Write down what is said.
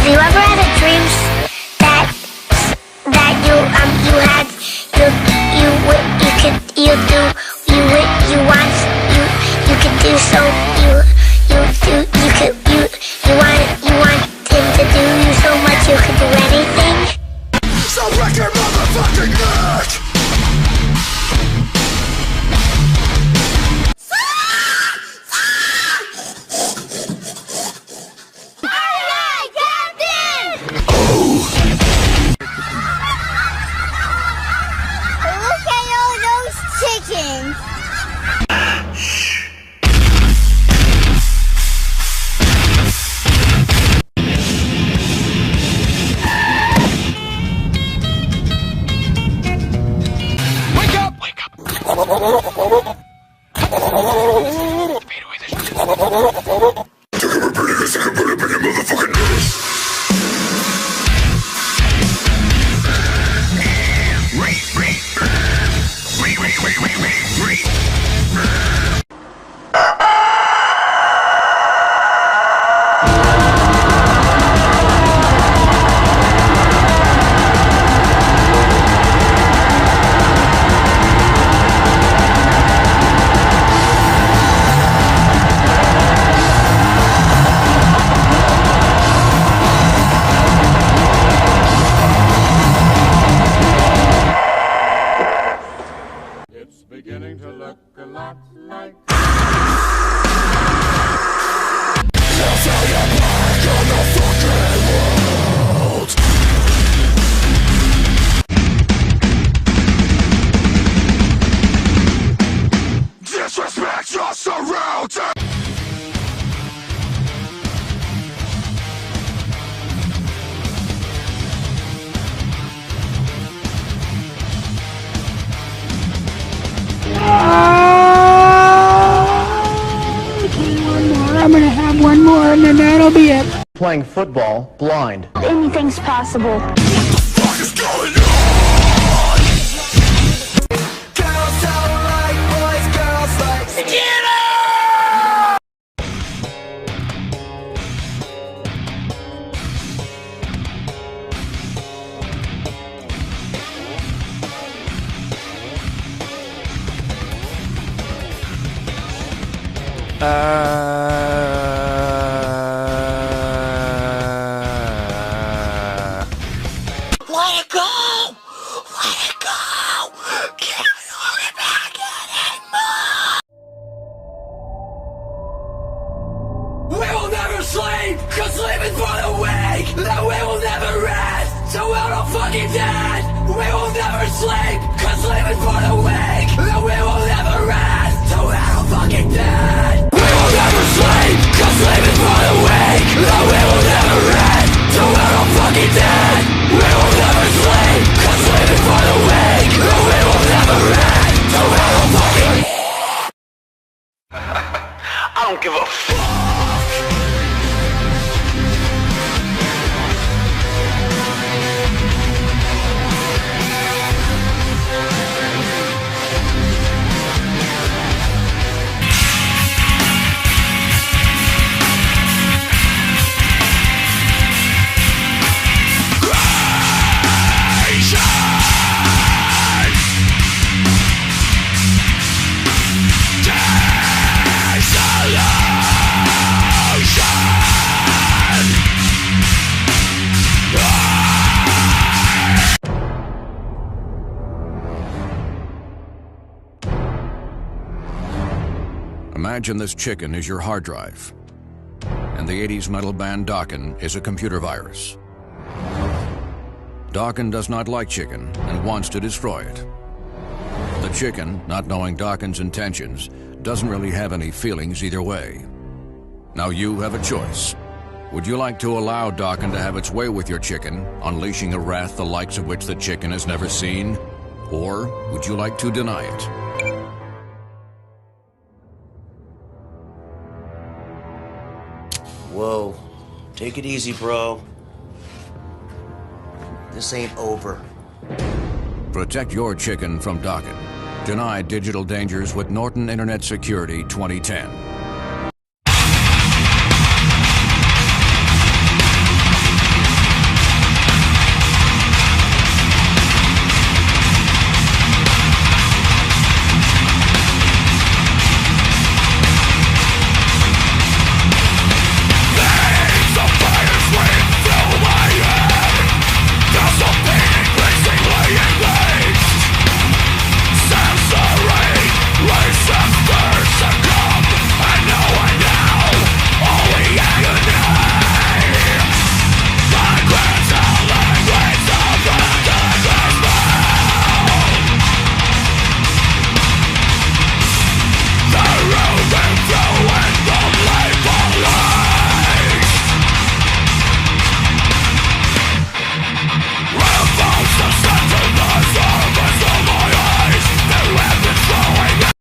Have you ever had a dream that you could do so you want him to do you so much you could do anything? So wreck your motherfucking neck! Chickens. Wake up! Wake up! It's beginning to look a lot like I'll tell you back on the fucking world. Disrespect just surrounds it. I'm gonna have one more and then that'll be it. Playing football blind. Anything's possible. What the fuck is going on? Girls don't like boys, girls like skinny! Let it go! Let it go! Can't hold it back anymore! We will never sleep, cause sleeping for the weak! That we will never rest, till we're all fucking dead! We will never sleep, cause sleeping for the weak! That we will never rest, till we're all fucking dead! We will never sleep, cause sleeping for the weak! That we will never rest, till we're all fucking dead! We will never sleep, cause sleeping for the weak! That we will never rest, till we're all fucking dead! I don't give a fuck! Imagine this chicken is your hard drive, and the 80s metal band Dokken is a computer virus. Dokken does not like chicken and wants to destroy it. The chicken, not knowing Dokken's intentions, doesn't really have any feelings either way. Now you have a choice. Would you like to allow Dokken to have its way with your chicken, unleashing a wrath the likes of which the chicken has never seen? Or would you like to deny it? Whoa, take it easy, bro. This ain't over. Protect your chicken from Dokken. Deny digital dangers with Norton Internet Security 2010.